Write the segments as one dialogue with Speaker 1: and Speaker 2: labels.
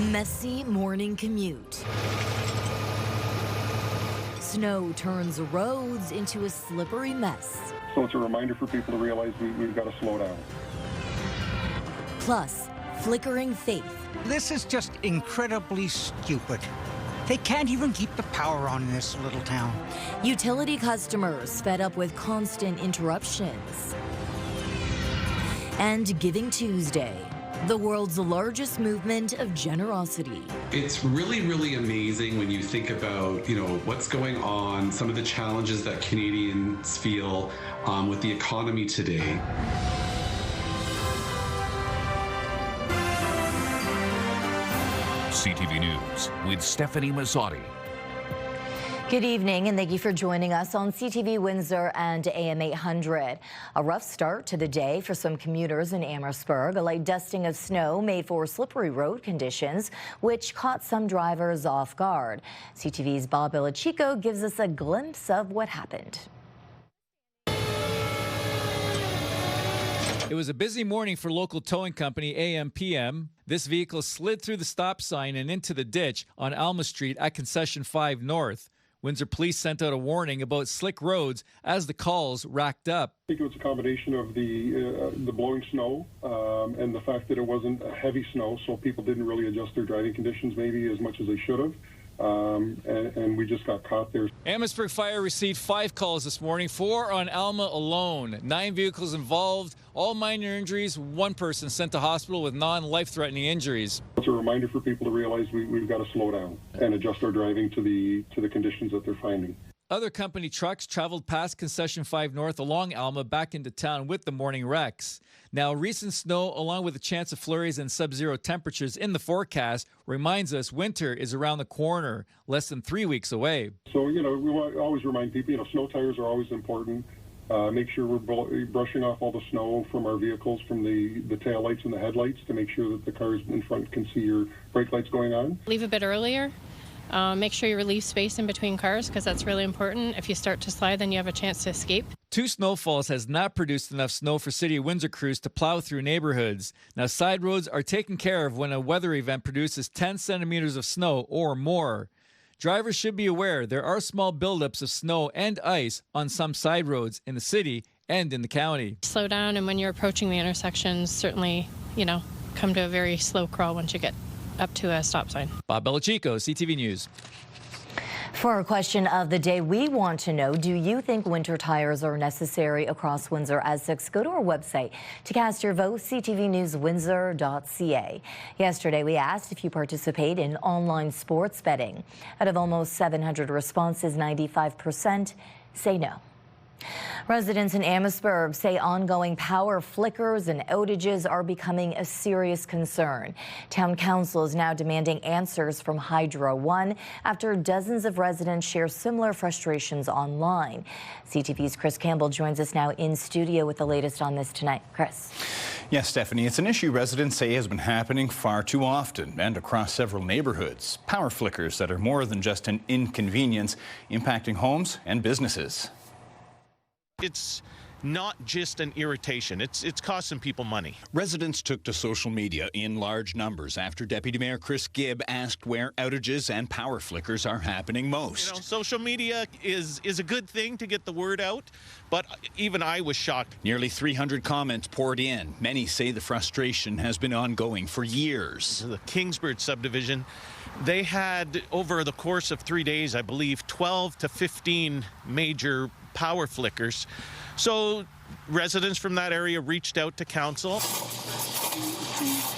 Speaker 1: Messy morning commute. Snow turns roads into a slippery mess.
Speaker 2: So it's a reminder for people to realize we've got to slow down.
Speaker 1: Plus, flickering faith.
Speaker 3: This is just incredibly stupid. They can't even keep the power on in this little town.
Speaker 1: Utility customers fed up with constant interruptions. And Giving Tuesday, the world's largest movement of generosity.
Speaker 4: It's really, really amazing when you think about, what's going on, some of the challenges that Canadians feel with the economy today.
Speaker 5: CTV News with Stefanie Masotti.
Speaker 1: Good evening, and thank you for joining us on CTV Windsor and AM 800. A rough start to the day for some commuters in Amherstburg. A light dusting of snow made for slippery road conditions, which caught some drivers off guard. CTV's Bob Chico gives us a glimpse of what happened.
Speaker 6: It was a busy morning for local towing company AM/PM. This vehicle slid through the stop sign and into the ditch on Alma Street at Concession 5 North. Windsor police sent out a warning about slick roads as the calls racked up.
Speaker 2: I think it was a combination of the blowing snow and the fact that it wasn't a heavy snow, so people didn't really adjust their driving conditions maybe as much as they should have. And we just got caught there.
Speaker 6: Amherstburg Fire received 5 calls this morning, 4 on Alma alone. 9 vehicles involved, all minor injuries, 1 person sent to hospital with non-life-threatening injuries.
Speaker 2: It's a reminder for people to realize we've got to slow down and adjust our driving to the conditions that they're finding.
Speaker 6: Other company trucks traveled past Concession 5 North along Alma back into town with the morning wrecks. Now, recent snow, along with a chance of flurries and sub-zero temperatures in the forecast, reminds us winter is around the corner, less than 3 weeks away.
Speaker 2: So, we always remind people, snow tires are always important. Make sure we're brushing off all the snow from our vehicles, from the tail lights and the headlights, to make sure that the cars in front can see your brake lights going on.
Speaker 7: Leave a bit earlier. Make sure you leave space in between cars, because that's really important. If you start to slide, then you have a chance to escape.
Speaker 6: 2 snowfalls has not produced enough snow for City of Windsor crews to plow through neighborhoods. Now, side roads are taken care of when a weather event produces 10 centimeters of snow or more. Drivers should be aware there are small buildups of snow and ice on some side roads in the city and in the county.
Speaker 7: Slow down, and when you're approaching the intersections, certainly, come to a very slow crawl once you get up to a stop sign.
Speaker 6: Bob Chico, CTV News.
Speaker 1: For our question of the day, we want to know, do you think winter tires are necessary across Windsor Essex? Go to our website to cast your vote, ctvnewswindsor.ca. Yesterday, we asked if you participate in online sports betting. Out of almost 700 responses, 95% say no. Residents in Amherstburg say ongoing power flickers and outages are becoming a serious concern. Town Council is now demanding answers from Hydro One after dozens of residents share similar frustrations online. CTV's Chris Campbell joins us now in studio with the latest on this tonight. Chris.
Speaker 8: Yes, Stefanie, it's an issue residents say has been happening far too often and across several neighborhoods. Power flickers that are more than just an inconvenience, impacting homes and businesses.
Speaker 9: It's not just an irritation. It's costing people money.
Speaker 10: Residents took to social media in large numbers after Deputy Mayor Chris Gibb asked where outages and power flickers are happening most.
Speaker 9: Social media is a good thing to get the word out, but even I was shocked.
Speaker 10: Nearly 300 comments poured in. Many say the frustration has been ongoing for years.
Speaker 9: The Kingsbridge subdivision, they had, over the course of 3 days, I believe, 12 to 15 major power flickers. So residents from that area reached out to council.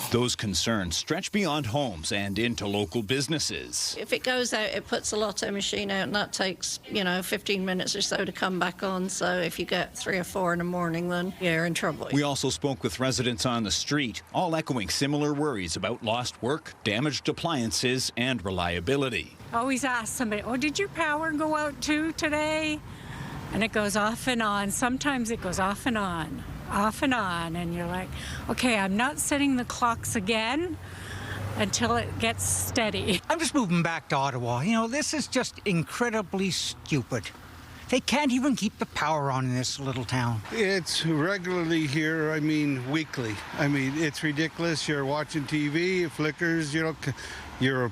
Speaker 10: Those concerns stretch beyond homes and into local businesses.
Speaker 11: If it goes out, it puts a lotto machine out, and that takes, 15 minutes or so to come back on. So if you get 3 or 4 in the morning, then you're in trouble.
Speaker 10: We also spoke with residents on the street, all echoing similar worries about lost work, damaged appliances, and reliability.
Speaker 12: Always ask somebody, did your power go out too today? And it goes off and on. Sometimes it goes off and on. And you're like, okay, I'm not setting the clocks again until it gets steady.
Speaker 3: I'm just moving back to Ottawa. This is just incredibly stupid. They can't even keep the power on in this little town.
Speaker 13: It's regularly here, I mean, weekly. I mean, it's ridiculous. You're watching TV, it flickers, you know, your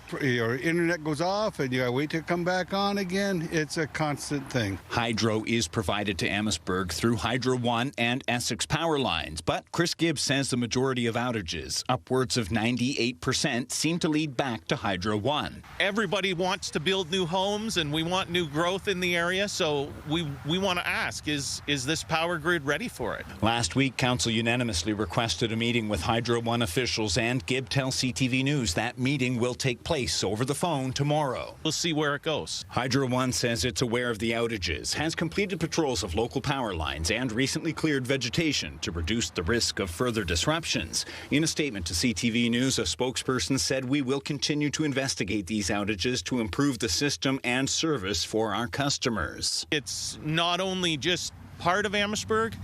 Speaker 13: internet goes off and you gotta wait to come back on again. It's a constant thing.
Speaker 10: Hydro is provided to Amherstburg through Hydro One and Essex power lines, but Chris Gibbs says the majority of outages, upwards of 98%, seem to lead back to Hydro One.
Speaker 9: Everybody wants to build new homes and we want new growth in the area, so we want to ask, is this power grid ready for it?
Speaker 10: Last week, Council unanimously requested a meeting with Hydro One officials, and Gibb tells CTV News that meeting will take place over the phone tomorrow.
Speaker 9: We'll see where it goes.
Speaker 10: Hydro One says it's aware of the outages, has completed patrols of local power lines, and recently cleared vegetation to reduce the risk of further disruptions. In a statement to CTV News, a spokesperson said, "We will continue to investigate these outages to improve the system and service for our customers."
Speaker 9: It's not only just part of Amherstburg,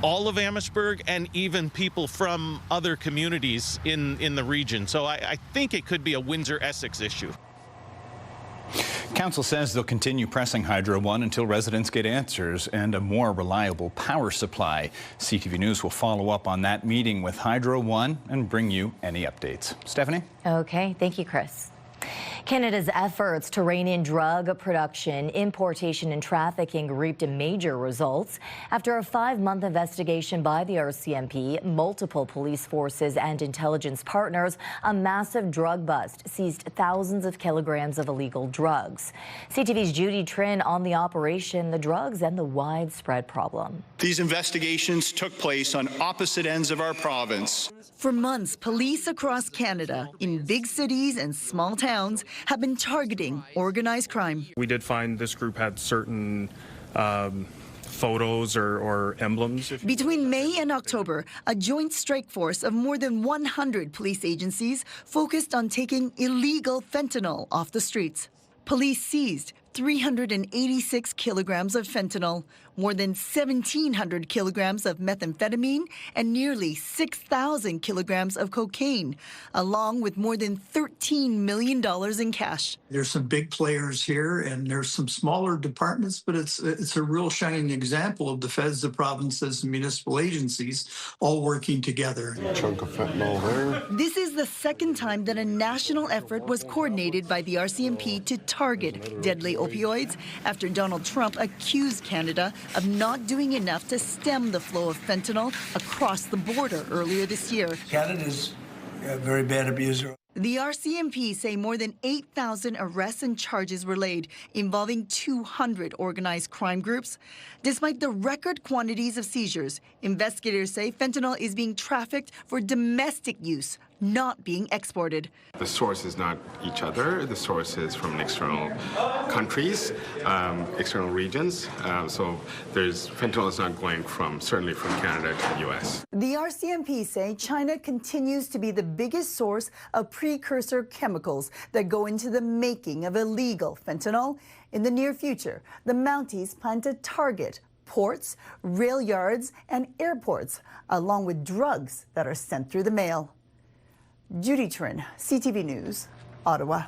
Speaker 9: all of Amherstburg, and even people from other communities in the region. So I think it could be a Windsor-Essex issue.
Speaker 8: Council says they'll continue pressing Hydro One until residents get answers and a more reliable power supply. CTV News will follow up on that meeting with Hydro One and bring you any updates. Stephanie?
Speaker 1: Okay, thank you, Chris. Canada's efforts to rein in drug production, importation and trafficking reaped major results. After a 5-month investigation by the RCMP, multiple police forces and intelligence partners, a massive drug bust seized thousands of kilograms of illegal drugs. CTV's Judy Trin on the operation, the drugs and the widespread problem.
Speaker 14: These investigations took place on opposite ends of our province.
Speaker 15: For months, police across Canada, in big cities and small towns, have been targeting organized crime.
Speaker 16: We did find this group had certain photos or emblems.
Speaker 15: Between May and October, a joint strike force of more than 100 police agencies focused on taking illegal fentanyl off the streets. Police seized 386 kilograms of fentanyl, more than 1,700 kilograms of methamphetamine, and nearly 6,000 kilograms of cocaine, along with more than $13 million in cash.
Speaker 17: There's some big players here, and there's some smaller departments, but it's a real shining example of the feds, the provinces, and municipal agencies all working together.
Speaker 18: A chunk of fentanyl there.
Speaker 15: This is the second time that a national effort was coordinated by the RCMP to target deadly opioids after Donald Trump accused Canada of not doing enough to stem the flow of fentanyl across the border earlier this year.
Speaker 17: Canada's a very bad abuser.
Speaker 15: The RCMP say more than 8,000 arrests and charges were laid involving 200 organized crime groups. Despite the record quantities of seizures, investigators say fentanyl is being trafficked for domestic use, not being exported.
Speaker 19: The source is not each other. The source is from external countries, external regions. So fentanyl is not going certainly from Canada to the U.S.
Speaker 15: The RCMP say China continues to be the biggest source of precursor chemicals that go into the making of illegal fentanyl. In the near future, the Mounties plan to target ports, rail yards, and airports, along with drugs that are sent through the mail. Judy Trin, CTV News, Ottawa.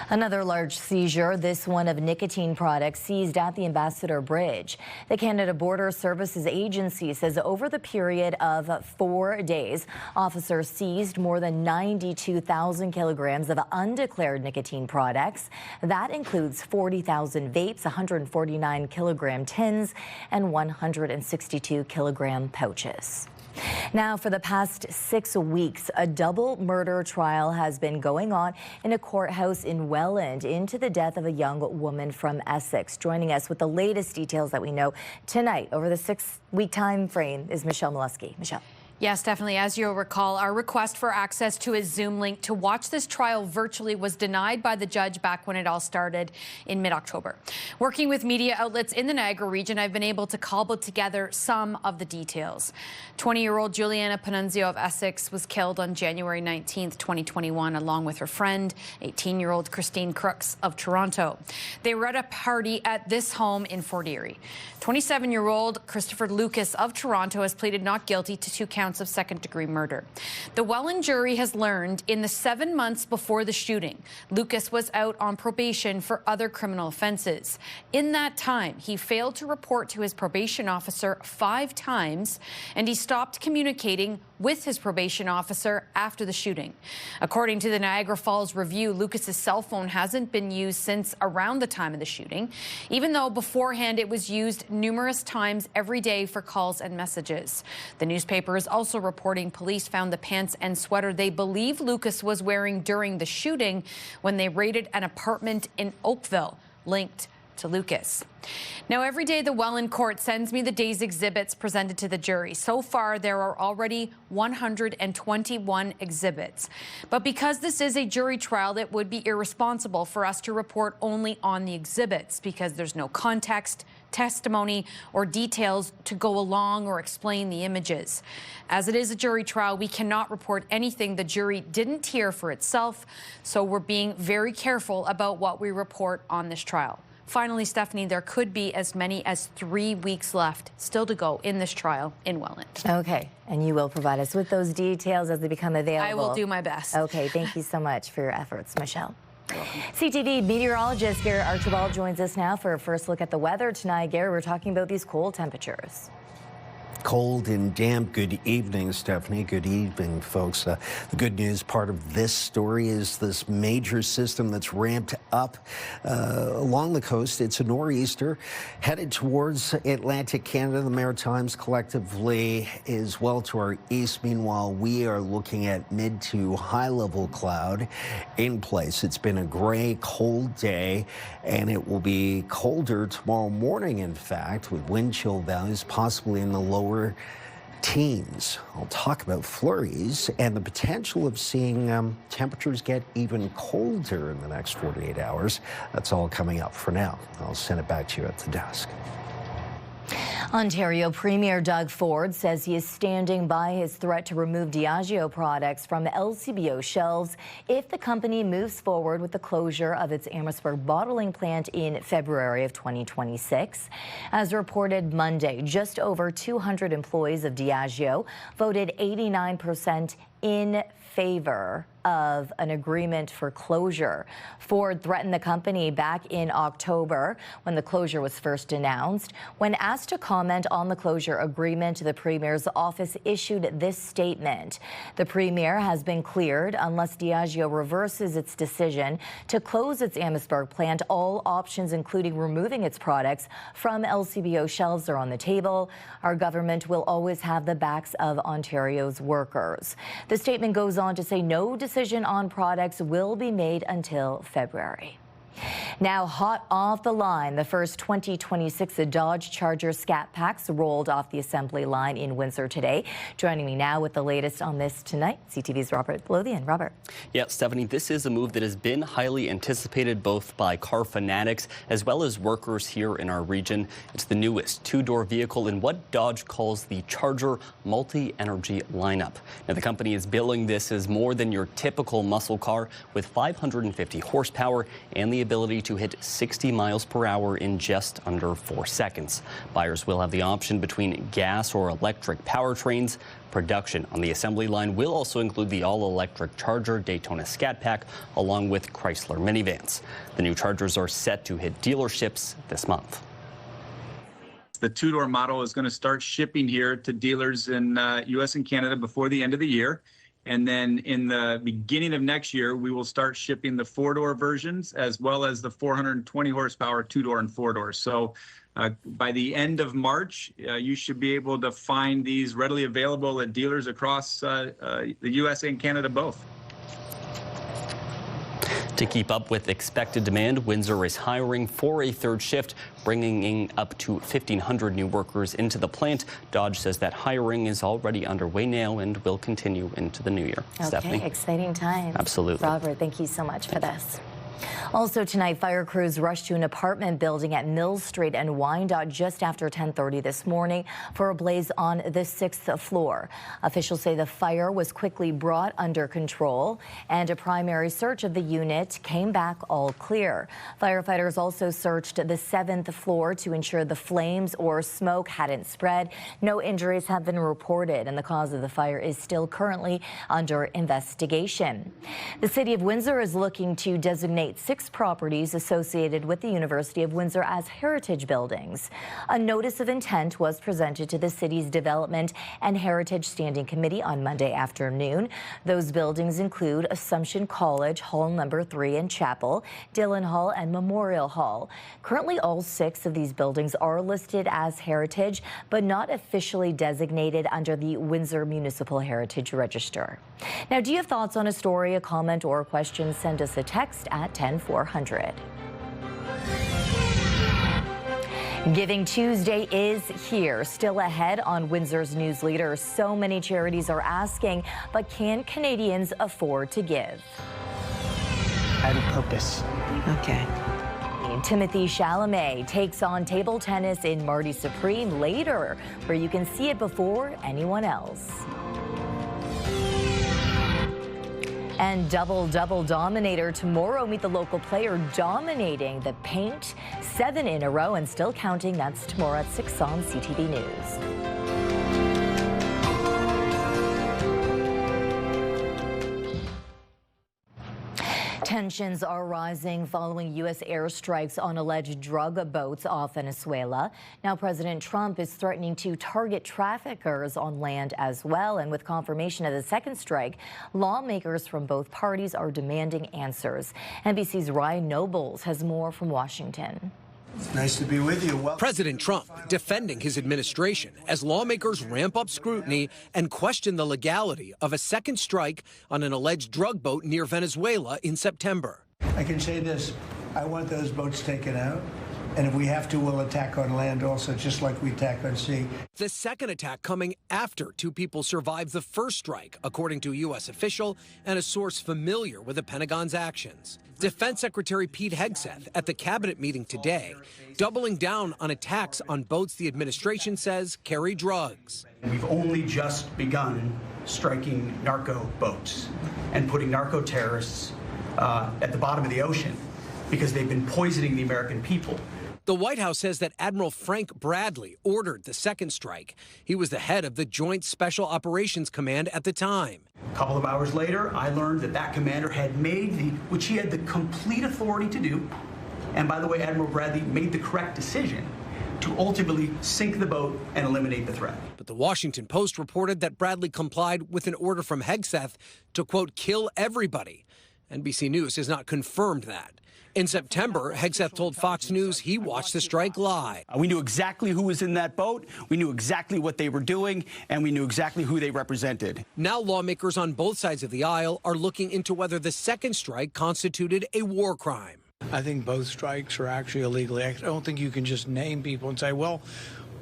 Speaker 1: Another large seizure, this one of nicotine products seized at the Ambassador Bridge. The Canada Border Services Agency says over the period of 4 days, officers seized more than 92,000 kilograms of undeclared nicotine products. That includes 40,000 vapes, 149 kilogram tins, and 162 kilogram pouches. Now, for the past 6 weeks, a double murder trial has been going on in a courthouse in Welland into the death of a young woman from Essex. Joining us with the latest details that we know tonight over the 6-week time frame is Michelle Molesky. Michelle.
Speaker 20: Yes, definitely. As you'll recall, our request for access to a Zoom link to watch this trial virtually was denied by the judge back when it all started in mid-October. Working with media outlets in the Niagara region, I've been able to cobble together some of the details. 20-year-old Juliana Panunzio of Essex was killed on January 19th, 2021, along with her friend, 18-year-old Christine Crooks of Toronto. They were at a party at this home in Fort Erie. 27-year-old Christopher Lucas of Toronto has pleaded not guilty to 2 counts counts of second-degree murder. The Welland jury has learned in the 7 months before the shooting, Lucas was out on probation for other criminal offenses. In that time, he failed to report to his probation officer 5 times, and he stopped communicating with his probation officer after the shooting. According to the Niagara Falls Review, Lucas's cell phone hasn't been used since around the time of the shooting, even though beforehand it was used numerous times every day for calls and messages. The newspaper is also reporting police found the pants and sweater they believe Lucas was wearing during the shooting when they raided an apartment in Oakville, linked to Lucas. Now, every day the Welland court sends me the day's exhibits presented to the jury. So far, there are already 121 exhibits. But because this is a jury trial, it would be irresponsible for us to report only on the exhibits because there's no context, testimony, or details to go along or explain the images. As it is a jury trial, we cannot report anything the jury didn't hear for itself, so we're being very careful about what we report on this trial. Finally, Stefanie, there could be as many as 3 weeks left still to go in this trial in Welland.
Speaker 1: Okay, and you will provide us with those details as they become available.
Speaker 20: I will do my best.
Speaker 1: Okay, thank you so much for your efforts, Michelle. CTV meteorologist Gary Archibald joins us now for a first look at the weather tonight. Gary, we're talking about these cold temperatures.
Speaker 21: Cold and damp. Good evening, Stephanie. Good evening, folks. The good news part of this story is this major system that's ramped up along the coast. It's a nor'easter headed towards Atlantic Canada, the Maritimes collectively, as well to our east. Meanwhile, we are looking at mid to high level cloud in place. It's been a gray, cold day, and it will be colder tomorrow morning, in fact, with wind chill values possibly in the lower teens. I'll talk about flurries and the potential of seeing temperatures get even colder in the next 48 hours. That's all coming up. For now, I'll send it back to you at the desk.
Speaker 1: Ontario Premier Doug Ford says he is standing by his threat to remove Diageo products from LCBO shelves if the company moves forward with the closure of its Amherstburg bottling plant in February of 2026. As reported Monday, just over 200 employees of Diageo voted 89% in favor of an agreement for closure. Ford threatened the company back in October when the closure was first announced. When asked to comment on the closure agreement, the Premier's office issued this statement. The Premier has been cleared unless Diageo reverses its decision to close its Amherstburg plant. All options, including removing its products from LCBO shelves, are on the table. Our government will always have the backs of Ontario's workers. The statement goes on to say no decision on products will be made until February. Now, hot off the line, the first 2026 Dodge Charger Scat Packs rolled off the assembly line in Windsor today. Joining me now with the latest on this tonight, CTV's Robert Lothian. Robert.
Speaker 22: Yeah, Stephanie, this is a move that has been highly anticipated both by car fanatics as well as workers here in our region. It's the newest two-door vehicle in what Dodge calls the Charger multi-energy lineup. Now, the company is billing this as more than your typical muscle car with 550 horsepower and the ability to hit 60 miles per hour in just under 4 seconds. Buyers will have the option between gas or electric powertrains. Production on the assembly line will also include the all-electric Charger Daytona Scat Pack along with Chrysler minivans. The new Chargers are set to hit dealerships this month.
Speaker 23: The two-door model is going to start shipping here to dealers in U.S. and Canada before the end of the year. And then in the beginning of next year, we will start shipping the four-door versions as well as the 420 horsepower two-door and four-door. So by the end of March, you should be able to find these readily available at dealers across the U.S. and Canada both.
Speaker 22: To keep up with expected demand, Windsor is hiring for a third shift, bringing in up to 1,500 new workers into the plant. Dodge says that hiring is already underway now and will continue into the new year.
Speaker 1: Okay,
Speaker 22: Stephanie?
Speaker 1: Exciting times.
Speaker 22: Absolutely.
Speaker 1: Robert, thank you so much for this. Also tonight, fire crews rushed to an apartment building at Mills Street and Wyandotte just after 10:30 this morning for a blaze on the 6th floor. Officials say the fire was quickly brought under control and a primary search of the unit came back all clear. Firefighters also searched the 7th floor to ensure the flames or smoke hadn't spread. No injuries have been reported and the cause of the fire is still currently under investigation. The city of Windsor is looking to designate 6 properties associated with the University of Windsor as heritage buildings. A notice of intent was presented to the city's Development and Heritage Standing Committee on Monday afternoon. Those buildings include Assumption College, Hall Number 3 and Chapel, Dillon Hall and Memorial Hall. Currently, all 6 of these buildings are listed as heritage, but not officially designated under the Windsor Municipal Heritage Register. Now, do you have thoughts on a story, a comment, or a question? Send us a text at 10400. Giving Tuesday is here, still ahead on Windsor's news leader. So many charities are asking, but can Canadians afford to give?
Speaker 2: I have a purpose.
Speaker 1: Okay. Timothy Chalamet takes on table tennis in Marty Supreme later, where you can see it before anyone else. And double-double dominator tomorrow. Meet the local player dominating the paint. 7 in a row and still counting. That's tomorrow at 6 on CTV News. Tensions are rising following U.S. airstrikes on alleged drug boats off Venezuela. Now, President Trump is threatening to target traffickers on land as well. And with confirmation of the second strike, lawmakers from both parties are demanding answers. NBC's Ryan Nobles has more from Washington.
Speaker 4: It's nice to be with you.
Speaker 5: President Trump defending his administration as lawmakers ramp up scrutiny and question the legality of a second strike on an alleged drug boat near Venezuela in September.
Speaker 4: I can say this, I want those boats taken out. And if we have to, we'll attack on land also, just like we attack on sea.
Speaker 5: The second attack coming after 2 people survived the first strike, according to a U.S. official and a source familiar with the Pentagon's actions. Defense Secretary Pete Hegseth at the cabinet meeting today, doubling down on attacks on boats the administration says carry drugs.
Speaker 24: We've only just begun striking narco boats and putting narco terrorists at the bottom of the ocean because they've been poisoning the American people.
Speaker 5: The White House says that Admiral Frank Bradley ordered the second strike. He was the head of the Joint Special Operations Command at the time.
Speaker 24: A couple of hours later, I learned that that commander had made which he had the complete authority to do, and by the way, Admiral Bradley made the correct decision to ultimately sink the boat and eliminate the threat.
Speaker 5: But the Washington Post reported that Bradley complied with an order from Hegseth to, quote, kill everybody. NBC News has not confirmed that. In September, Hegseth told Fox News he watched the strike live.
Speaker 24: We knew exactly who was in that boat, we knew exactly what they were doing, and we knew exactly who they represented.
Speaker 5: Now lawmakers on both sides of the aisle are looking into whether the second strike constituted a war crime.
Speaker 4: I think both strikes are actually illegal. I don't think you can just name people and say, well,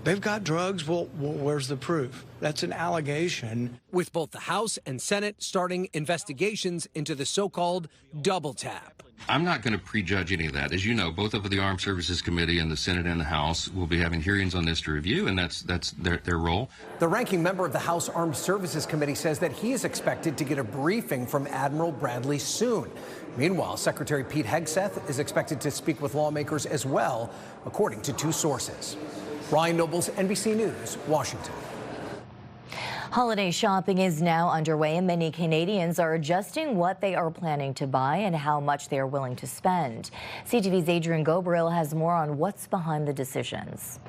Speaker 4: they've got drugs. Well, where's the proof? That's an allegation.
Speaker 5: With both the House and Senate starting investigations into the so-called double tap.
Speaker 25: I'm not going to prejudge any of that. As you know, both of the Armed Services Committee and the Senate and the House will be having hearings on this to review, and that's their role.
Speaker 5: The ranking member of the House Armed Services Committee says that he is expected to get a briefing from Admiral Bradley soon. Meanwhile, Secretary Pete Hegseth is expected to speak with lawmakers as well, according to 2 sources. Ryan Nobles, NBC News, Washington.
Speaker 1: Holiday shopping is now underway, and many Canadians are adjusting what they are planning to buy and how much they are willing to spend. CTV's Adrian Gobriel has more on what's behind the decisions.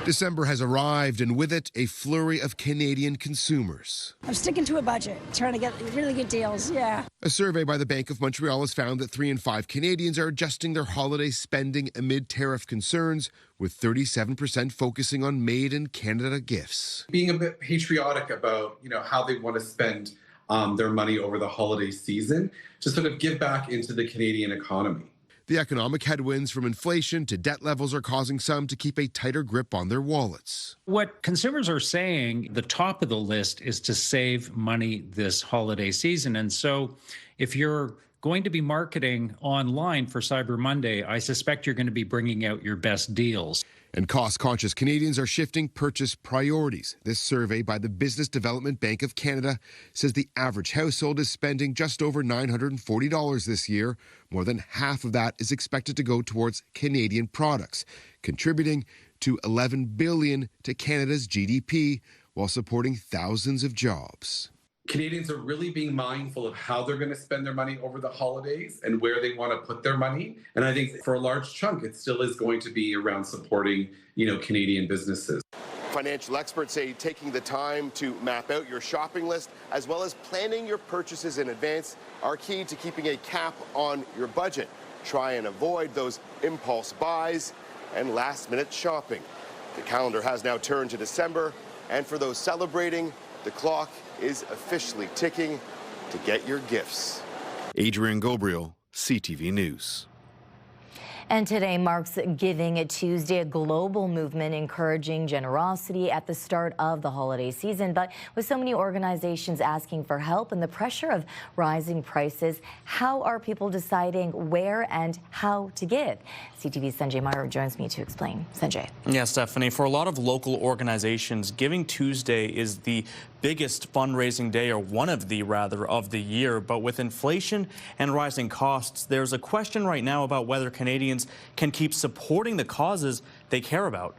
Speaker 26: December has arrived, and with it, a flurry of Canadian consumers.
Speaker 27: I'm sticking to a budget, trying to get really good deals, yeah.
Speaker 26: A survey by the Bank of Montreal has found that 3 in 5 Canadians are adjusting their holiday spending amid tariff concerns, with 37% focusing on made-in-Canada gifts.
Speaker 28: Being a bit patriotic about, how they want to spend their money over the holiday season to sort of give back into the Canadian economy.
Speaker 26: The economic headwinds from inflation to debt levels are causing some to keep a tighter grip on their wallets.
Speaker 29: What consumers are saying, the top of the list is to save money this holiday season. And so if you're going to be marketing online for Cyber Monday, I suspect you're going to be bringing out your best deals.
Speaker 26: And cost-conscious Canadians are shifting purchase priorities. This survey by the Business Development Bank of Canada says the average household is spending just over $940 this year. More than half of that is expected to go towards Canadian products, contributing to $11 billion to Canada's GDP while supporting thousands of jobs.
Speaker 28: Canadians are really being mindful of how they're going to spend their money over the holidays and where they want to put their money. And I think for a large chunk, it still is going to be around supporting, Canadian businesses.
Speaker 3: Financial experts say taking the time to map out your shopping list as well as planning your purchases in advance are key to keeping a cap on your budget. Try and avoid those impulse buys and last-minute shopping. The calendar has now turned to December, and for those celebrating, the clock is officially ticking to get your gifts.
Speaker 6: Adrian Gobriel, CTV News.
Speaker 1: And today marks Giving Tuesday, a global movement encouraging generosity at the start of the holiday season. But with so many organizations asking for help and the pressure of rising prices, how are people deciding where and how to give? CTV's Sanjay Meyer joins me to explain. Sanjay.
Speaker 7: Yeah, Stephanie, for a lot of local organizations, Giving Tuesday is the biggest fundraising day, or one of the rather, of the year. But with inflation and rising costs, there's a question right now about whether Canadians can keep supporting the causes they care about.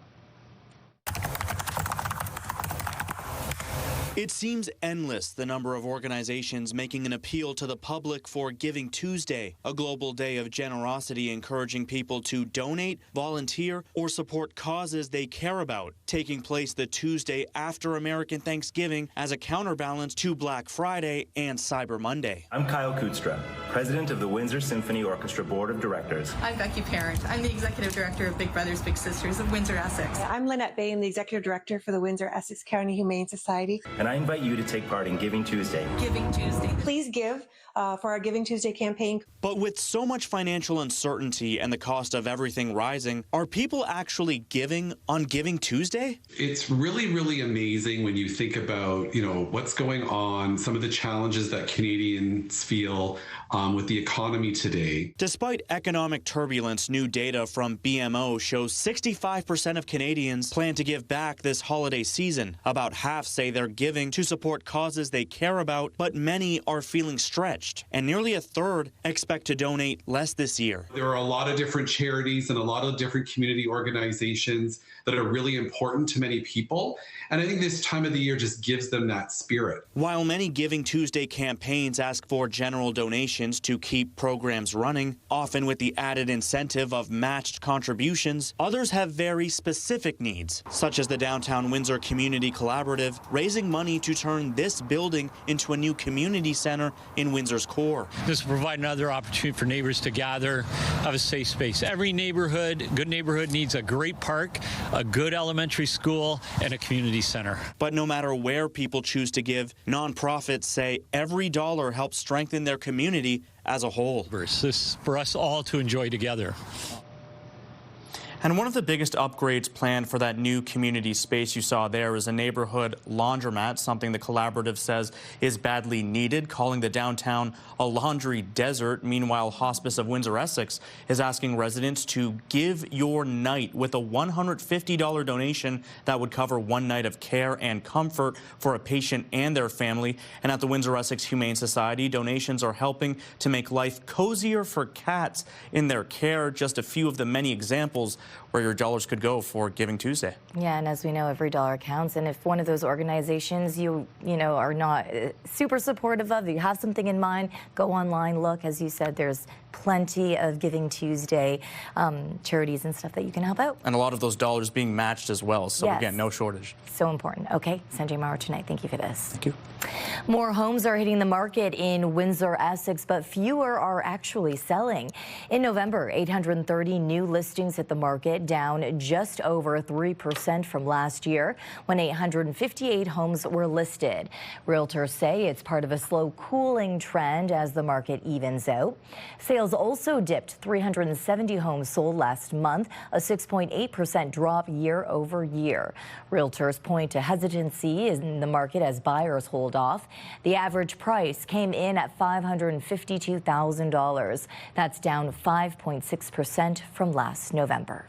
Speaker 7: It seems endless, the number of organizations making an appeal to the public for Giving Tuesday, a global day of generosity encouraging people to donate, volunteer, or support causes they care about, taking place the Tuesday after American Thanksgiving as a counterbalance to Black Friday and Cyber Monday.
Speaker 8: I'm Kyle Kutstra, president of the Windsor Symphony Orchestra Board of Directors.
Speaker 9: I'm Becky Parent. I'm the executive director of Big Brothers Big Sisters of Windsor, Essex.
Speaker 10: I'm Lynette Bay. I'm the executive director for the Windsor Essex County Humane Society.
Speaker 8: And I invite you to take part in Giving Tuesday.
Speaker 9: Giving Tuesday.
Speaker 10: Please give for our Giving Tuesday campaign.
Speaker 7: But with so much financial uncertainty and the cost of everything rising, are people actually giving on Giving Tuesday?
Speaker 28: It's really, really amazing when you think about, what's going on, some of the challenges that Canadians feel with the economy today.
Speaker 7: Despite economic turbulence, new data from BMO shows 65% of Canadians plan to give back this holiday season. About half say they're giving to support causes they care about, but many are feeling stretched, and nearly a third expect to donate less this year.
Speaker 28: There are a lot of different charities and a lot of different community organizations that are really important to many people, and I think this time of the year just gives them that spirit.
Speaker 7: While many Giving Tuesday campaigns ask for general donations to keep programs running, often with the added incentive of matched contributions, others have very specific needs, such as the Downtown Windsor Community Collaborative, raising money to turn this building into a new community center in Windsor's core.
Speaker 11: This will provide another opportunity for neighbors to gather, have a safe space. Every neighborhood, good neighborhood, needs a great park, a good elementary school, and a community center.
Speaker 7: But no matter where people choose to give, nonprofits say every dollar helps strengthen their community as a whole.
Speaker 11: This is for us all to enjoy together.
Speaker 7: And one of the biggest upgrades planned for that new community space you saw there is a neighborhood laundromat, something the collaborative says is badly needed, calling the downtown a laundry desert. Meanwhile, Hospice of Windsor Essex is asking residents to give your night with a $150 donation that would cover one night of care and comfort for a patient and their family. And at the Windsor Essex Humane Society, donations are helping to make life cozier for cats in their care. Just a few of the many examples where your dollars could go for Giving Tuesday.
Speaker 1: Yeah, and as we know, every dollar counts. And if one of those organizations you are not super supportive of, you have something in mind, go online, look. As you said, there's plenty of Giving Tuesday charities and stuff that you can help out.
Speaker 7: And a lot of those dollars being matched as well. So
Speaker 1: yes.
Speaker 7: Again, no shortage.
Speaker 1: So important. Okay, Sanjay Maurer tonight. Thank you for this.
Speaker 7: Thank you.
Speaker 1: More homes are hitting the market in Windsor, Essex, but fewer are actually selling. In November, 830 new listings hit the market. market down just over 3% from last year when 858 homes were listed. Realtors say it's part of a slow cooling trend as the market evens out. Sales also dipped 370 homes sold last month, a 6.8% drop year over year. Realtors point to hesitancy in the market as buyers hold off. The average price came in at $552,000. That's down 5.6% from last November.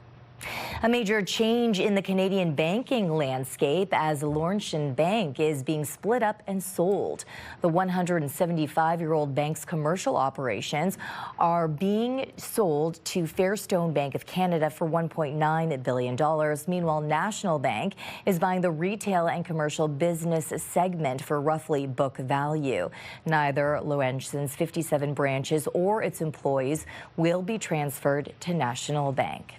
Speaker 1: A major change in the Canadian banking landscape as Laurentian Bank is being split up and sold. The 175-year-old bank's commercial operations are being sold to Fairstone Bank of Canada for $1.9 billion. Meanwhile, National Bank is buying the retail and commercial business segment for roughly book value. Neither Laurentian's 57 branches or its employees will be transferred to National Bank.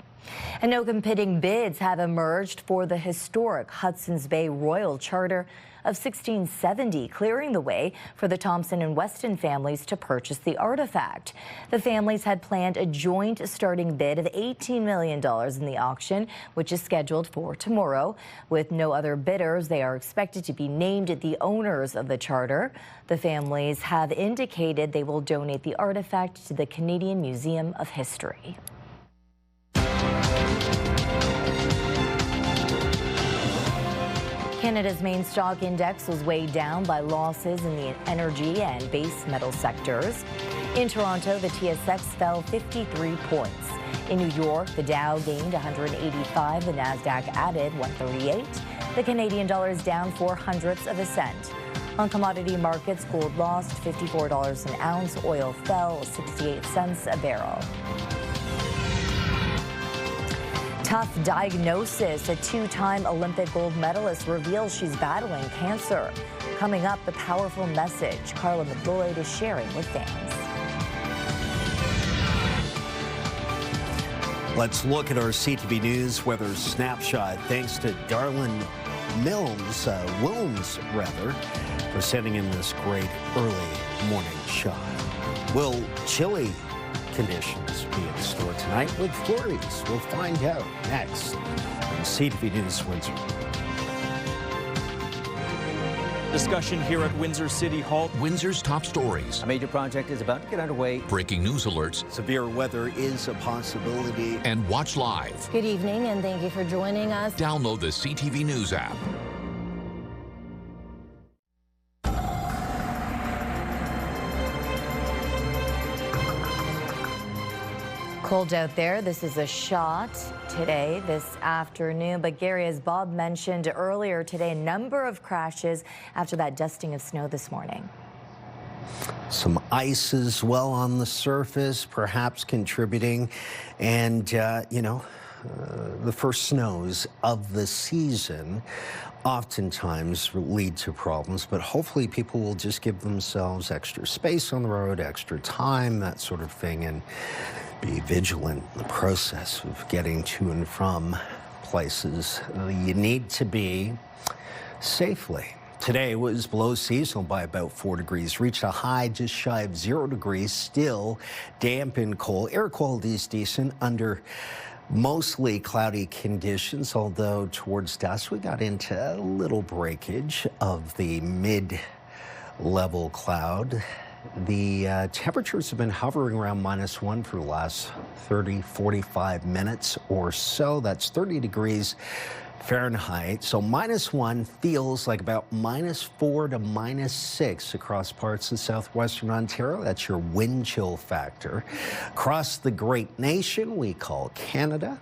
Speaker 1: And no competing bids have emerged for the historic Hudson's Bay Royal Charter of 1670, clearing the way for the Thompson and Weston families to purchase the artifact. The families had planned a joint starting bid of $18 million in the auction, which is scheduled for tomorrow. With no other bidders, they are expected to be named the owners of the charter. The families have indicated they will donate the artifact to the Canadian Museum of History. Canada's main stock index was weighed down by losses in the energy and base metal sectors. In Toronto, the TSX fell 53 points. In New York, the Dow gained 185, the Nasdaq added 138. The Canadian dollar is down 0.04 On commodity markets, gold lost $54 an ounce, oil fell 68 cents a barrel. Tough diagnosis. A two-time Olympic gold medalist reveals she's battling cancer. Coming up, the powerful message Carla McLeod is sharing with fans.
Speaker 21: Let's look at our CTV News weather snapshot. Thanks to Darlene Wilms, for sending in this great early morning shot. Will chilly conditions be in store tonight with flurries? We'll find out next on CTV News Windsor.
Speaker 12: Discussion here at Windsor City Hall.
Speaker 13: Windsor's top stories.
Speaker 14: A major project is about to get underway.
Speaker 13: Breaking news alerts.
Speaker 21: Severe weather is a possibility.
Speaker 13: And watch live.
Speaker 15: Good evening, and thank you for joining us.
Speaker 13: Download the CTV News app.
Speaker 1: Cold out there. This is a shot today, this afternoon. But Gary, as Bob mentioned earlier today, a number of crashes after that dusting of snow this morning.
Speaker 21: Some ice as well on the surface, perhaps contributing. And, the first snows of the season oftentimes lead to problems, but hopefully people will just give themselves extra space on the road, extra time, that sort of thing, and be vigilant in the process of getting to and from places you need to be safely. Today was below seasonal by about 4 degrees, reached a high just shy of 0 degrees, still damp and cold. Air quality is decent under mostly cloudy conditions, although towards dusk we got into a little breakage of the mid-level cloud. The temperatures have been hovering around -1 for the last 45 minutes or so. That's 30 degrees Fahrenheit. So -1 feels like about -4 to -6 across parts of southwestern Ontario. That's your wind chill factor. Across the great nation we call Canada.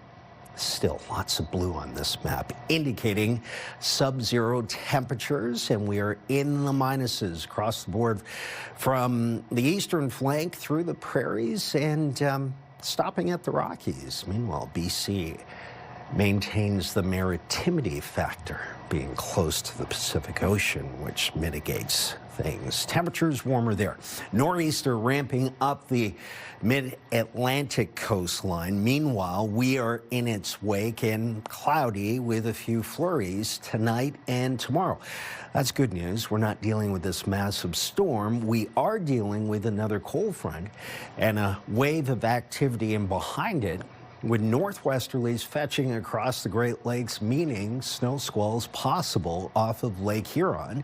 Speaker 21: Still lots of blue on this map, indicating sub-zero temperatures, and we are in the minuses across the board from the eastern flank through the prairies and stopping at the Rockies. Meanwhile, BC maintains the maritimity factor, being close to the Pacific Ocean, which mitigates things. Temperatures warmer there. Nor'easter ramping up the mid-Atlantic coastline. Meanwhile, we are in its wake and cloudy with a few flurries tonight and tomorrow. That's good news. We're not dealing with this massive storm. We are dealing with another cold front and a wave of activity, and behind it, with northwesterlies fetching across the Great Lakes, meaning snow squalls possible off of Lake Huron,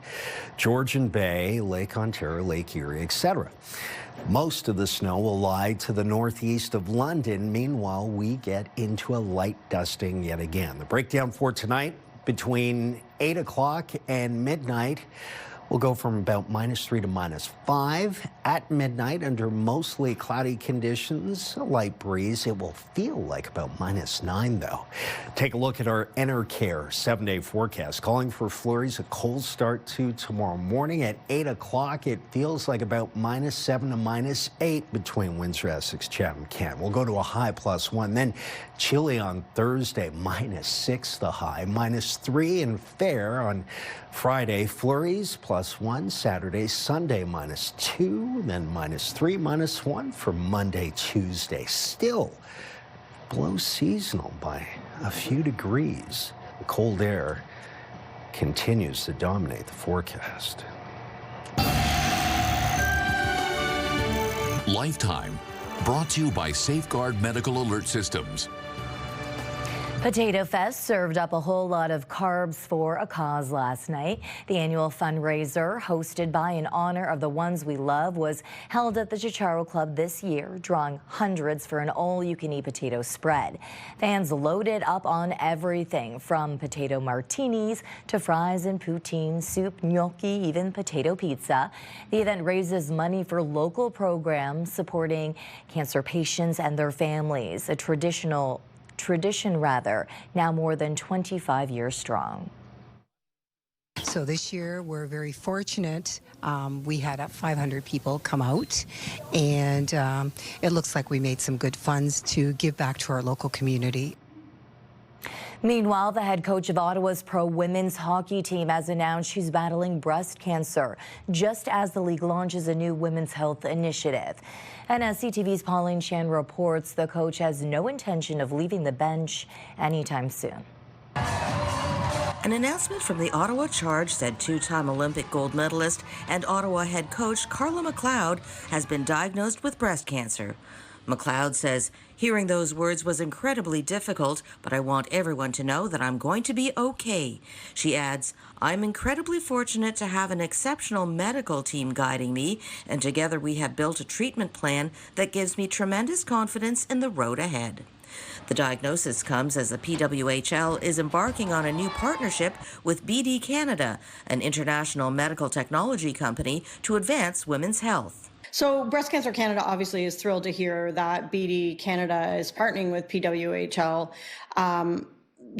Speaker 21: Georgian Bay, Lake Ontario, Lake Erie, etc. Most of the snow will lie to the northeast of London. Meanwhile, we get into a light dusting yet again. The breakdown for tonight, between 8 o'clock and midnight, will go from about -3 to -5. At midnight, under mostly cloudy conditions, a light breeze. It will feel like about -9, though. Take a look at our Enercare 7-day forecast, calling for flurries, a cold start to tomorrow morning. At 8 o'clock, it feels like about -7 to -8 between Windsor, Essex, Chatham, Kent. We'll go to a high +1. Then chilly on Thursday, -6 the high, -3 in Fair on Friday. Flurries +1, Saturday, Sunday -2, then -3, -1 for Monday, Tuesday. Still below seasonal by a few degrees. The cold air continues to dominate the forecast.
Speaker 13: Lifetime, brought to you by Safeguard Medical Alert Systems.
Speaker 1: Potato Fest served up a whole lot of carbs for a cause last night. The annual fundraiser, hosted by in honor of the ones we love, was held at the Chicharo Club this year, drawing hundreds for an all-you-can-eat potato spread. Fans loaded up on everything from potato martinis to fries and poutine, soup, gnocchi, even potato pizza. The event raises money for local programs supporting cancer patients and their families, a tradition now more than 25 years strong.
Speaker 2: So this year we're very fortunate. We had 500 people come out, and it looks like we made some good funds to give back to our local community.
Speaker 1: Meanwhile, the head coach of Ottawa's pro women's hockey team has announced she's battling breast cancer, just as the league launches a new women's health initiative. And as CTV's Pauline Chan reports, the coach has no intention of leaving the bench anytime soon.
Speaker 16: An announcement from the Ottawa Charge said two-time Olympic gold medalist and Ottawa head coach Carla McLeod has been diagnosed with breast cancer. McLeod says, "Hearing those words was incredibly difficult, but I want everyone to know that I'm going to be okay." She adds, "I'm incredibly fortunate to have an exceptional medical team guiding me, and together we have built a treatment plan that gives me tremendous confidence in the road ahead." The diagnosis comes as the PWHL is embarking on a new partnership with BD Canada, an international medical technology company, to advance women's health.
Speaker 17: So Breast Cancer Canada obviously is thrilled to hear that BD Canada is partnering with PWHL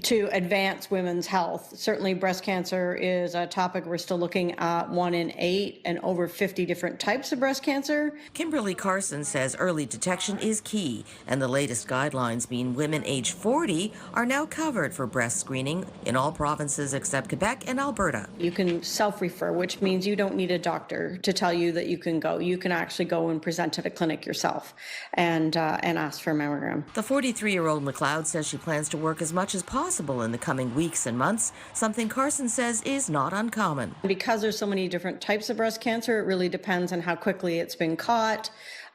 Speaker 17: to advance women's health. Certainly breast cancer is a topic we're still looking at 1 in 8 and over 50 different types of breast cancer.
Speaker 16: Kimberly Carson says early detection is key, and the latest guidelines mean women age 40 are now covered for breast screening in all provinces except Quebec and Alberta.
Speaker 17: You can self-refer, which means you don't need a doctor to tell you that you can go. You can actually go and present at a clinic yourself and ask for a mammogram.
Speaker 16: The 43-year-old McLeod says she plans to work as much as possible in the coming weeks and months, something Carson says is not uncommon.
Speaker 17: Because there's so many different types of breast cancer, it really depends on how quickly it's been caught,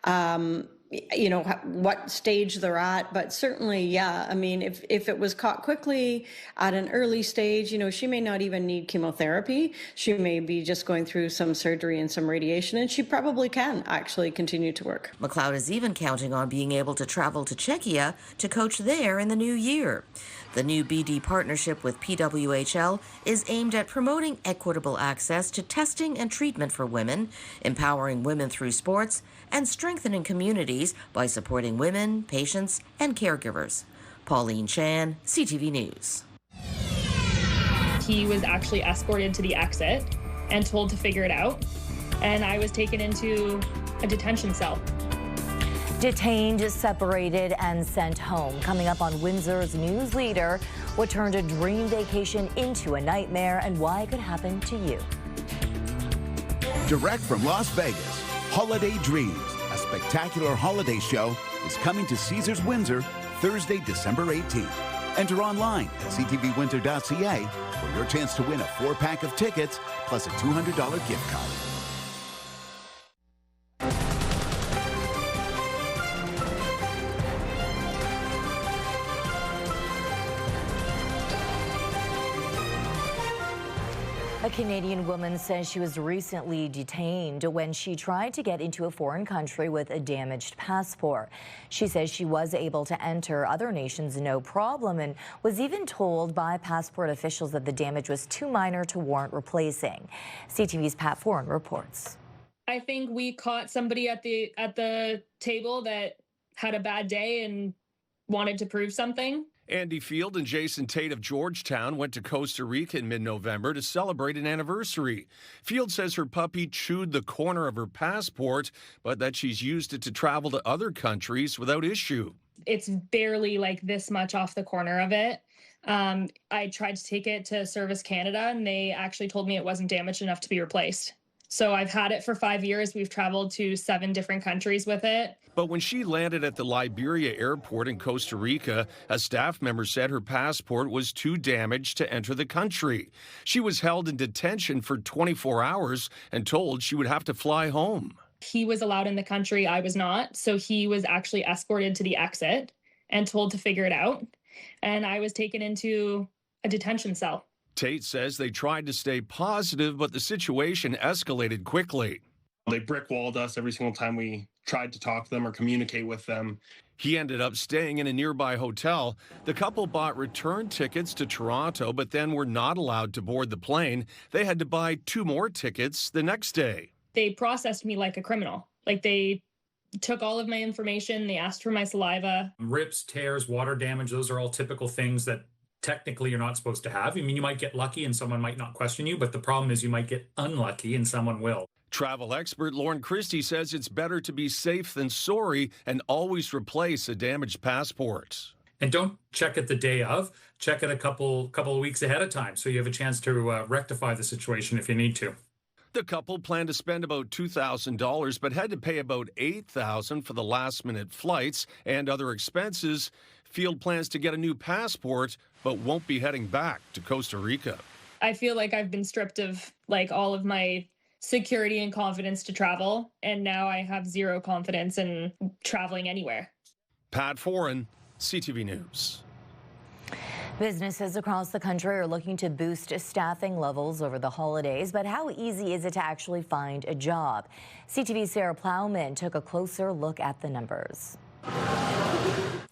Speaker 17: you know, what stage they're at. But certainly, yeah, I mean, if it was caught quickly at an early stage, you know, she may not even need chemotherapy. She may be just going through some surgery and some radiation, and she probably can actually continue to work.
Speaker 16: McLeod is even counting on being able to travel to Czechia to coach there in the new year. The new BD partnership with PWHL is aimed at promoting equitable access to testing and treatment for women, empowering women through sports, and strengthening communities by supporting women, patients, and caregivers. Pauline Chan, CTV News.
Speaker 18: He was actually escorted to the exit and told to figure it out, and I was taken into a detention cell.
Speaker 1: Detained, separated, and sent home. Coming up on Windsor's News Leader, what turned a dream vacation into a nightmare and why it could happen to you.
Speaker 19: Direct from Las Vegas, Holiday Dreams, a spectacular holiday show, is coming to Caesars Windsor Thursday, December 18th. Enter online at ctvwindsor.ca for your chance to win a 4-pack of tickets plus a $200 gift card.
Speaker 1: A Canadian woman says she was recently detained when she tried to get into a foreign country with a damaged passport. She says she was able to enter other nations no problem and was even told by passport officials that the damage was too minor to warrant replacing. CTV's Pat Foran reports.
Speaker 18: I think we caught somebody at the table that had a bad day and wanted to prove something.
Speaker 4: Andy Field and Jason Tate of Georgetown went to Costa Rica in mid-November to celebrate an anniversary. Field says her puppy chewed the corner of her passport, but that she's used it to travel to other countries without issue.
Speaker 18: It's barely like this much off the corner of it. I tried to take it to Service Canada, and they actually told me it wasn't damaged enough to be replaced. So I've had it for 5 years. We've traveled to 7 different countries with it.
Speaker 4: But when she landed at the Liberia airport in Costa Rica, a staff member said her passport was too damaged to enter the country. She was held in detention for 24 hours and told she would have to fly home.
Speaker 18: He was allowed in the country. I was not. So he was actually escorted to the exit and told to figure it out. And I was taken into a detention cell.
Speaker 4: Tate says they tried to stay positive, but the situation escalated quickly.
Speaker 5: They brick-walled us every single time we tried to talk to them or communicate with them.
Speaker 4: He ended up staying in a nearby hotel. The couple bought return tickets to Toronto, but then were not allowed to board the plane. They had to buy 2 more tickets the next day.
Speaker 18: They processed me like a criminal. Like they took all of my information. They asked for my saliva.
Speaker 20: Rips, tears, water damage, those are all typical things that technically you're not supposed to have. I mean, you might get lucky and someone might not question you, but the problem is you might get unlucky and someone will.
Speaker 4: Travel expert Lauren Christie says it's better to be safe than sorry and always replace a damaged passport.
Speaker 20: And don't check it the day of. Check it a couple of weeks ahead of time so you have a chance to rectify the situation if you need to.
Speaker 4: The couple planned to spend about $2,000 but had to pay about $8,000 for the last-minute flights and other expenses. Field plans to get a new passport but won't be heading back to Costa Rica.
Speaker 18: I feel like I've been stripped of like all of my security and confidence to travel, and now I have zero confidence in traveling anywhere.
Speaker 4: Pat Foran, CTV News.
Speaker 1: Businesses across the country are looking to boost staffing levels over the holidays, but how easy is it to actually find a job? CTV's Sarah Plowman took a closer look at the numbers.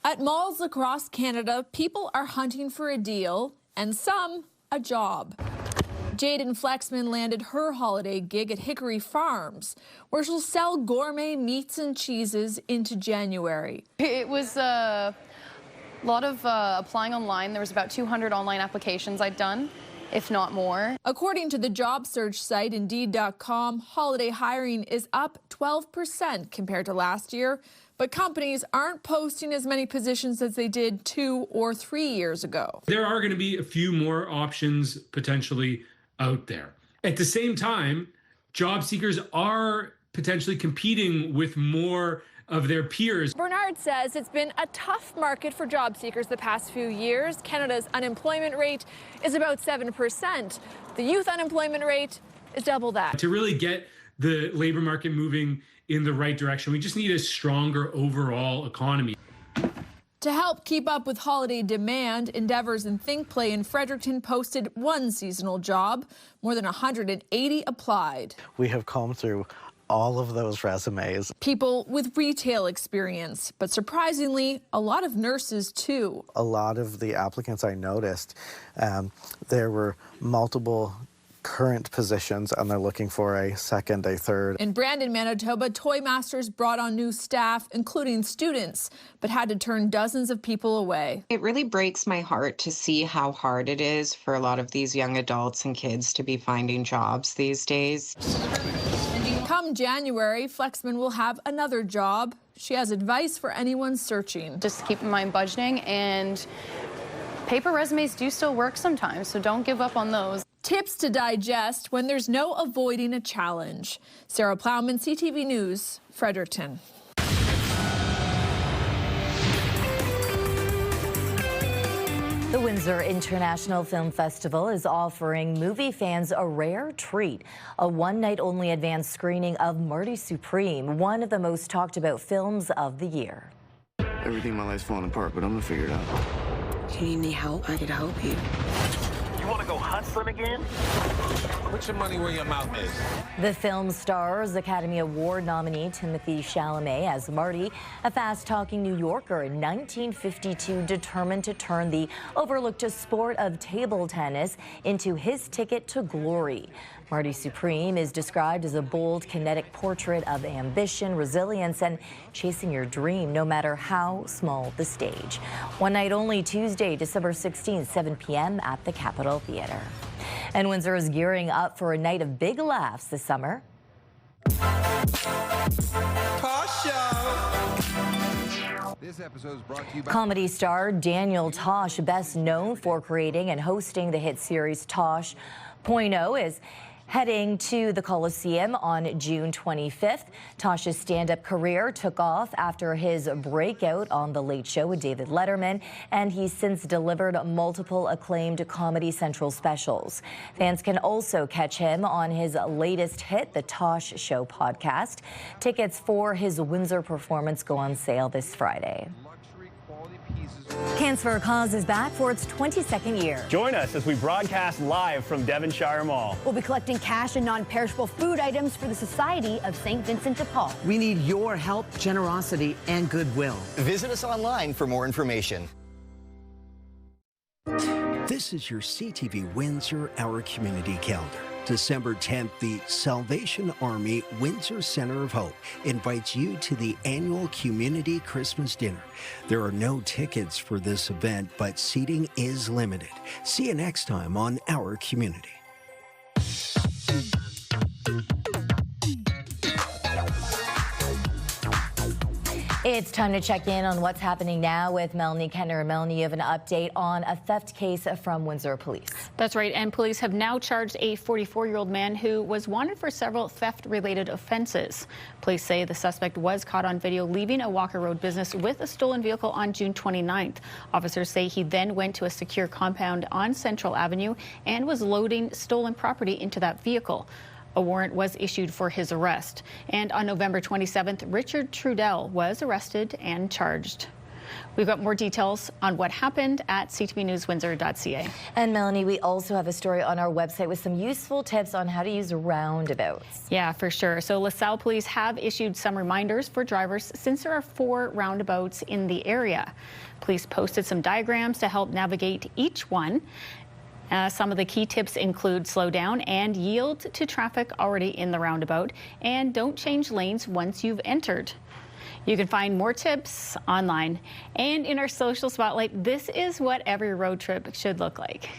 Speaker 22: At malls across Canada, people are hunting for a deal and some a job. Jaden Flexman landed her holiday gig at Hickory Farms, where she'll sell gourmet meats and cheeses into January.
Speaker 23: It was a lot of applying online. There was about 200 online applications I'd done, if not more.
Speaker 22: According to the job search site Indeed.com, holiday hiring is up 12% compared to last year, but companies aren't posting as many positions as they did 2 or 3 years ago.
Speaker 24: There are going to be a few more options potentially out there. At the same time, job seekers are potentially competing with more of their peers.
Speaker 22: Bernard says it's been a tough market for job seekers the past few years. Canada's unemployment rate is about 7%. The youth unemployment rate is double that.
Speaker 24: To really get the labor market moving in the right direction, we just need a stronger overall economy.
Speaker 22: To help keep up with holiday demand, Endeavours and Think Play in Fredericton posted one seasonal job. More than 180 applied.
Speaker 25: We have combed through all of those resumes.
Speaker 22: People with retail experience, but surprisingly, a lot of nurses too.
Speaker 25: A lot of the applicants I noticed, there were multiple current positions and they're looking for a second, a third.
Speaker 22: In Brandon, Manitoba, Toy Masters brought on new staff, including students, but had to turn dozens of people away.
Speaker 27: It really breaks my heart to see how hard it is for a lot of these young adults and kids to be finding jobs these days.
Speaker 22: Come January, Flexman will have another job. She has advice for anyone searching.
Speaker 23: Just keep in mind budgeting, and paper resumes do still work sometimes, so don't give up on those.
Speaker 22: Tips to digest when there's no avoiding a challenge. Sarah Plowman, CTV News, Fredericton.
Speaker 1: The Windsor International Film Festival is offering movie fans a rare treat, a one-night-only advanced screening of Marty Supreme, one of the most talked about films of the year.
Speaker 29: Everything in my life's falling apart, but I'm gonna figure it out.
Speaker 27: Do you need any help? I could help you.
Speaker 29: You want
Speaker 3: to go hunt for him again?
Speaker 6: Put your money where your mouth is.
Speaker 1: The film stars Academy Award nominee Timothée Chalamet as Marty, a fast-talking New Yorker in 1952 determined to turn the overlooked sport of table tennis into his ticket to glory. Marty Supreme is described as a bold, kinetic portrait of ambition, resilience, and chasing your dream, no matter how small the stage. One night only, Tuesday, December 16th, 7 p.m. at the Capitol Theater. And Windsor is gearing up for a night of big laughs this summer.
Speaker 19: This episode is brought to you by
Speaker 1: Comedy star Daniel Tosh, best known for creating and hosting the hit series Tosh .0, is heading to the Coliseum on June 25th. Tosh's stand-up career took off after his breakout on The Late Show with David Letterman, and he's since delivered multiple acclaimed Comedy Central specials. Fans can also catch him on his latest hit, The Tosh Show podcast. Tickets for his Windsor performance go on sale this Friday. Cancer for a Cause is back for its 22nd year.
Speaker 8: Join us as we broadcast live from Devonshire Mall.
Speaker 9: We'll be collecting cash and non-perishable food items for the Society of St. Vincent de Paul.
Speaker 10: We need your help, generosity, and goodwill.
Speaker 11: Visit us online for more information.
Speaker 21: This is your CTV Windsor Our Community Calendar. December 10th, the Salvation Army Windsor Center of Hope invites you to the annual Community Christmas Dinner. There are no tickets for this event, but seating is limited. See you next time on Our Community.
Speaker 1: It's time to check in on what's happening now with Melanie Kenner. Melanie, you have an update on a theft case from Windsor Police.
Speaker 26: That's right, and police have now charged a 44-year-old man who was wanted for several theft-related offenses. Police say the suspect was caught on video leaving a Walker Road business with a stolen vehicle on June 29th. Officers say he then went to a secure compound on Central Avenue and was loading stolen property into that vehicle. A warrant was issued for his arrest. And on November 27th, Richard Trudell was arrested and charged. We've got more details on what happened at ctvnewswindsor.ca.
Speaker 1: And Melanie, we also have a story on our website with some useful tips on how to use roundabouts.
Speaker 26: Yeah, for sure. So LaSalle police have issued some reminders for drivers since there are 4 roundabouts in the area. Police posted some diagrams to help navigate each one. Some of the key tips include slow down and yield to traffic already in the roundabout, and don't change lanes once you've entered. You can find more tips online. And in our social spotlight, this is what every road trip should look like.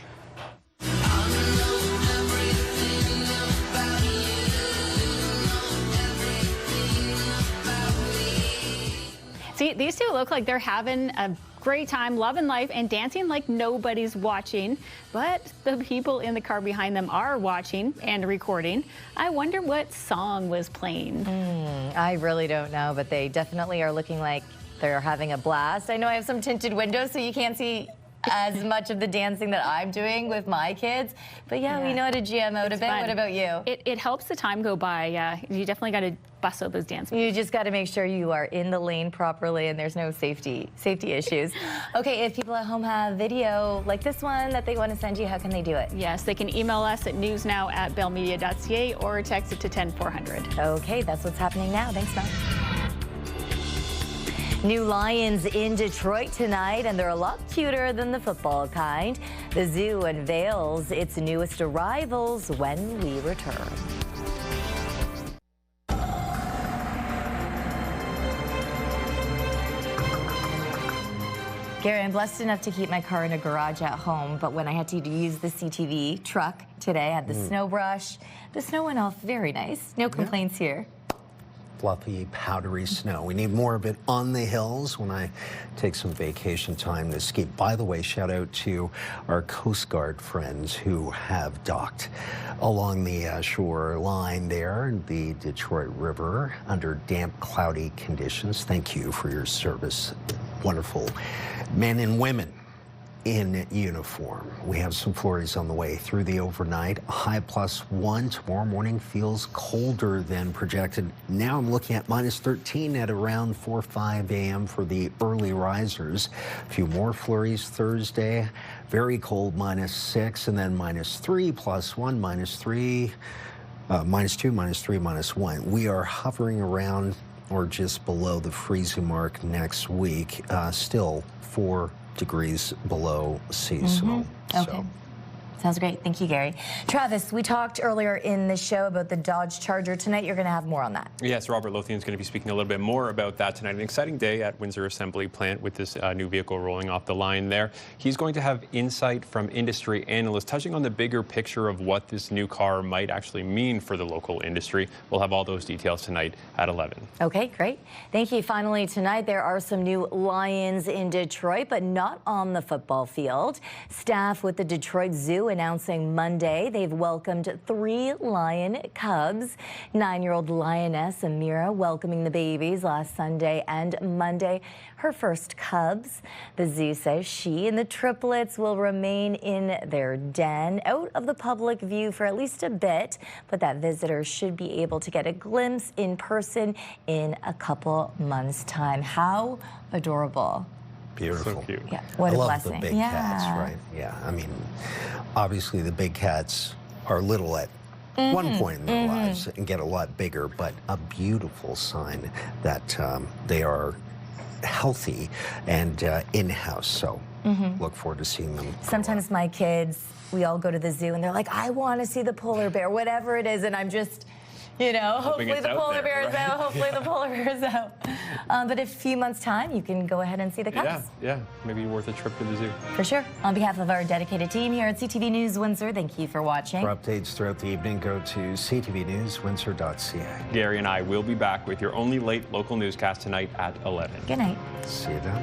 Speaker 26: See, these two look like they're having a great time, loving life, and dancing like nobody's watching. But the people in the car behind them are watching and recording. I wonder what song was playing.
Speaker 1: I really don't know, but they definitely are looking like they're having a blast. I know I have some tinted windows, so you can't see as much of the dancing that I'm doing with my kids. But yeah, we know how to jam out a bit.
Speaker 26: Fun.
Speaker 1: What about you?
Speaker 26: It helps the time go by. You definitely got to bust out those dance moves.
Speaker 1: You just got to make sure you are in the lane properly and there's no safety issues. Okay, if people at home have video like this one that they want to send you, how can they do it?
Speaker 26: Yes, they can email us at newsnow@bellmedia.ca or text it to 10400.
Speaker 1: Okay, that's what's happening now. Thanks, Mel. New Lions in Detroit tonight, and they're a lot cuter than the football kind. The zoo unveils its newest arrivals when we return. Gary, I'm blessed enough to keep my car in a garage at home, but when I had to use the CTV truck today, I had the snow brush. The snow went off very nice. No complaints here.
Speaker 21: Fluffy, powdery snow. We need more of it on the hills when I take some vacation time to ski. By the way, shout out to our Coast Guard friends who have docked along the shoreline there, the Detroit River, under damp, cloudy conditions. Thank you for your service. Wonderful men and women in uniform. We have some flurries on the way through the overnight. High +1. Tomorrow morning feels colder than projected. Now I'm looking at -13 at around 4 or 5 a.m. for the early risers. A few more flurries Thursday. Very cold, -6, and then -3, +1, -3, -2, -3, -1. We are hovering around or just below the freezing mark next week. Still 4 degrees below seasonal.
Speaker 1: Okay. Sounds great. Thank you, Gary. Travis, we talked earlier in the show about the Dodge Charger. Tonight, you're going to have more on that.
Speaker 2: Yes, Robert Lothian is going to be speaking a little bit more about that tonight. An exciting day at Windsor Assembly Plant with this new vehicle rolling off the line there. He's going to have insight from industry analysts touching on the bigger picture of what this new car might actually mean for the local industry. We'll have all those details tonight at 11.
Speaker 1: Okay, great. Thank you. Finally, tonight, there are some new Lions in Detroit, but not on the football field. Staff with the Detroit Zoo announcing Monday they've welcomed 3 lion cubs. 9-year-old lioness Amira welcoming the babies last Sunday and Monday, her first cubs. The zoo says she and the triplets will remain in their den, out of the public view for at least a bit, but that visitors should be able to get a glimpse in person in a couple months' time. How adorable.
Speaker 21: Beautiful.
Speaker 2: So cute.
Speaker 1: Yeah, what a blessing.
Speaker 21: I love the big cats, right? Yeah, I mean, obviously the big cats are little at one point in their lives and get a lot bigger, but a beautiful sign that they are healthy and in-house. So look forward to seeing them.
Speaker 1: Sometimes my kids, we all go to the zoo and they're like, I want to see the polar bear, whatever it is, and I'm just, you know, hopefully the polar bear is out, hopefully the polar bear is out. But in a few months' time, you can go ahead and see the cubs.
Speaker 2: Yeah, maybe worth a trip to the zoo.
Speaker 1: For sure. On behalf of our dedicated team here at CTV News Windsor, thank you for watching.
Speaker 21: For updates throughout the evening, go to ctvnewswindsor.ca.
Speaker 2: Gary and I will be back with your only late local newscast tonight at 11.
Speaker 1: Good night.
Speaker 21: See you then.